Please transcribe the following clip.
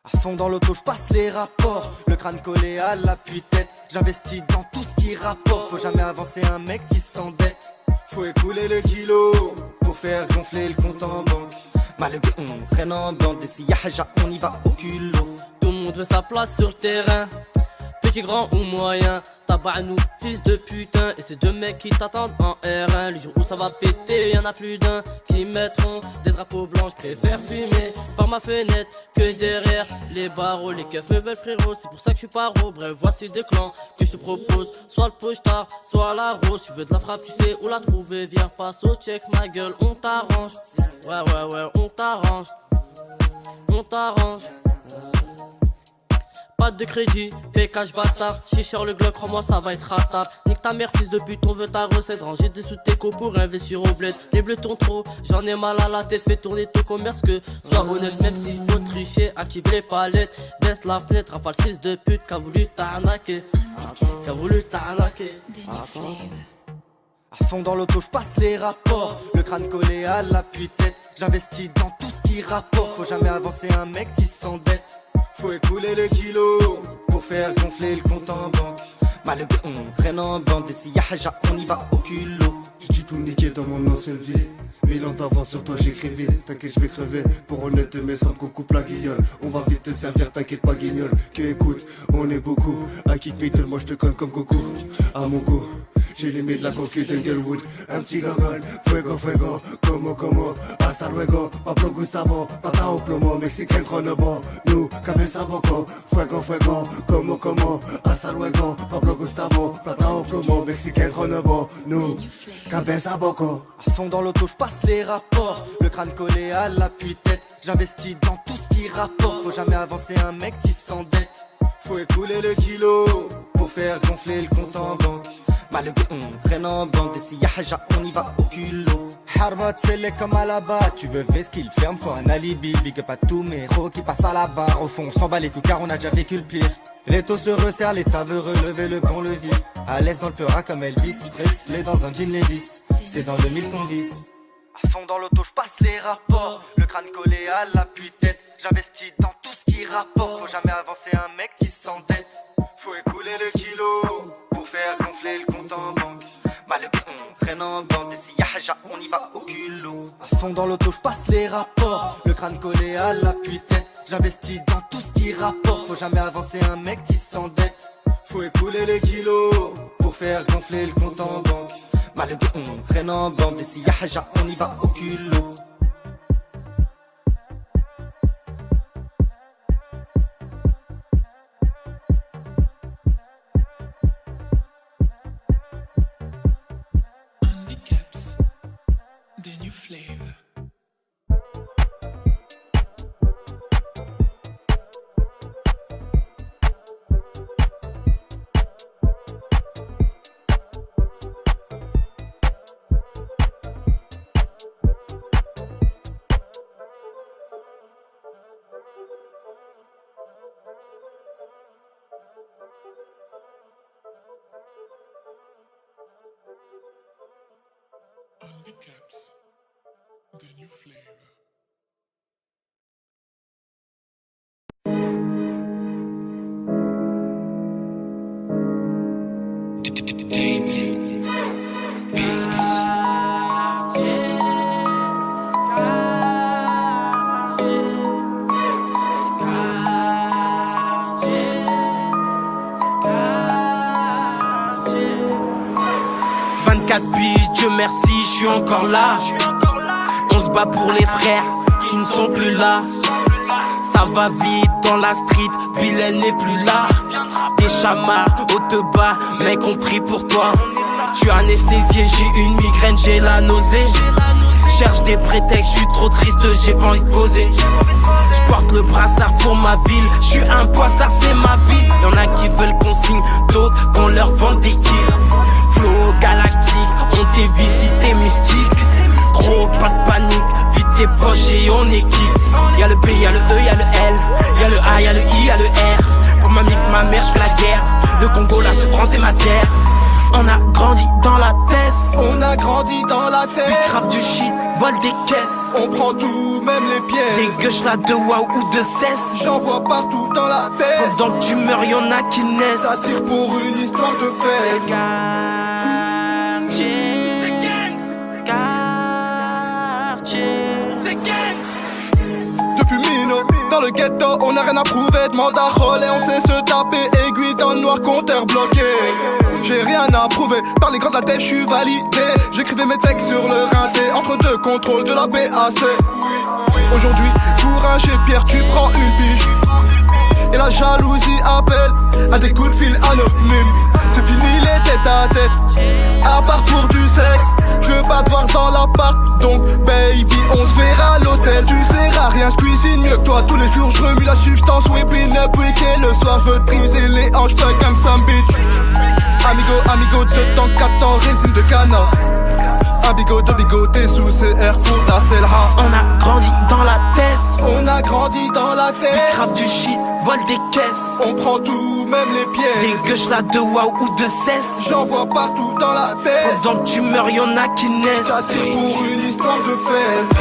À fond dans l'auto, j'passe les rapports, le crâne collé à l'appui-tête. J'investis dans tout ce qui rapporte, faut jamais avancer un mec qui s'endette. Faut écouler le kilo pour faire gonfler le compte en banque. Malgré on traîne en bande, et s'il y a haja, on y va au culot. Tout le monde veut sa place sur le terrain, petit, grand ou moyen. Tabac-nous, fils de putain. Et ces deux mecs qui t'attendent en R1. Le jour où ça va péter, y'en a plus d'un qui mettront des drapeaux blancs. J'préfère fumer par ma fenêtre que derrière les barreaux. Les keufs me veulent frérot, c'est pour ça que je suis paro. Bref, voici deux clans que je te propose. Soit le poche-tard, soit la rose. Tu veux de la frappe, tu sais où la trouver. Viens, passe au checks, ma gueule, on t'arrange. Ouais, on t'arrange. On t'arrange. Pas de crédit, pécage bâtard. Chicheur le glock, crois-moi ça va être ratable. Nique ta mère fils de pute, on veut ta recette. Ranger des sous tes pour investir au bled. Les bleus t'ont trop, j'en ai mal à la tête. Fais tourner ton commerce que sois honnête. Même s'il faut tricher, active les palettes. Baisse la fenêtre, rafale fils de pute. Qu'a voulu t'arnaquer, qu'a voulu t'arnaquer. À fond dans l'auto, j'passe les rapports, le crâne collé à l'appui-tête. J'investis dans tout ce qui rapporte, faut jamais avancer un mec qui s'endette. Faut écouler le kilo pour faire gonfler le compte en banque. Malgré on traîne en bande, et s'il y a haja, on y va au culot. J'ai dû tout niquer dans mon ancienne vie. 1000 ans d'avance sur toi j'écris vite. T'inquiète je vais crever pour honnête mais sans qu'on coupe la guignole. On va vite te servir, t'inquiète pas guignol. Que écoute, on est beaucoup. À kick metal, moi je te colle comme coco. À mon goût, j'ai les de la conquête d'Englewood. Un petit gogol, fuego, fuego. Como, hasta luego. Pablo Gustavo, pata au plomo. Mexicain chronobo, nous, cabeza boco. Fuego, como, hasta luego. Pablo Gustavo, pata au plomo. Mexicain chronobo, nous, cabeza boco. À fond dans l'auto, j'passe les rapports, le crâne collé à l'appui-tête. J'investis dans tout ce qui rapporte, faut jamais avancer un mec qui s'endette. Faut écouler le kilo pour faire gonfler le compte en banque. Malgré on traîne en bande, et s'il y a haja, on y va au culot. Harbat c'est les comme à la bas, tu veux ver ce qu'il ferme, faut un alibi. Big up à tous mes héros qui passent à la barre. Au fond on s'en bat les coups car on a déjà vécu le pire. Les taux se resserrent, l'État veut relever le bon levier. À l'aise dans le peura comme Elvis, Presley dans un jean Levi's. C'est dans 2000 qu'on vise. À fond dans l'auto, j'passe les rapports, le crâne collé à l'appui-tête. J'investis dans tout ce qui rapporte, faut jamais avancer un mec qui s'endette. Faut écouler le kilo pour faire gonfler le compte en banque. Malgré on traîne en bande, et s'il y a haja, on y va au culot. À fond dans l'auto, j'passe les rapports, le crâne collé à l'appui-tête. J'investis dans tout ce qui rapporte, faut jamais avancer un mec qui s'endette. Faut écouler les kilos pour faire gonfler le compte en banque. Malgré on traîne en bande, et s'il y a haja, on y va au culot. Handicaps, the new flavor. Handicaps, the new flavor. Debut Beats. 24 piges, Dieu merci, je suis encore là. On se bat pour les frères qui ne sont plus là. Ça va vite dans la street, Bilal n'est plus là. Des chamards, haute bas, mec on prie pour toi. Je suis anesthésié, j'ai une migraine, j'ai la nausée. Cherche des prétextes, je suis trop triste, j'ai pas envie de poser. Je porte le brassard pour ma ville, je suis un poissard, c'est ma vie. Y'en a qui veulent qu'on signe, d'autres qu'on leur vend des kills. Flow galactique, on t'évite si t'es mystique. Gros, pas de panique, vide tes poches et on est quitte. Y'a le B, y'a le E, y'a le L, y'a le A, y'a le I, y'a le R. Pour ma mif, ma mère, j'fais la guerre. Le Congo, la souffrance est ma terre. On a grandi dans la tête. On a grandi dans la tête. Grave du shit, volent des caisses. On prend tout, même les pièces. Des gueuches là de waouh ou de cesse. J'en vois partout dans la tête. Pendant que tu meurs, y'en a qui naissent. Ça tire pour une histoire de fesses. Depuis Mino, dans le ghetto, on n'a rien à prouver. Demande à Roll et on sait se taper. Aiguille dans le noir, compteur bloqué. J'ai rien à prouver, par les grands de la tête, je suis validé. J'écrivais mes textes sur le rinté, entre deux contrôles de la BAC. Aujourd'hui, pour un G-Pierre, tu prends une pige. Et la jalousie appelle à des coups de fil anonymes. C'est fini les têtes à tête, à part pour du sexe. Je veux pas te voir dans l'appart, donc baby on se verra à l'hôtel. Tu seras rien, je cuisine mieux que toi. Tous les jours je remue la substance, whipping up week-end. Le soir je veux te briser les hanches, fuck I'm some bitch. Amigo, 2 temps, 4 ans, résine de canard. Un bigot, 2 bigots, t'es sous CR pour ta selha. On a grandi dans la tête. On a grandi dans la tête. Grave du shit, vole des caisses. On prend tout, même les pièces. Des gueuches là de waouh ou de cesse. J'en vois partout dans la tête. Pendant que tu meurs, y'en a qui naissent. Ça tire pour une histoire de fesses.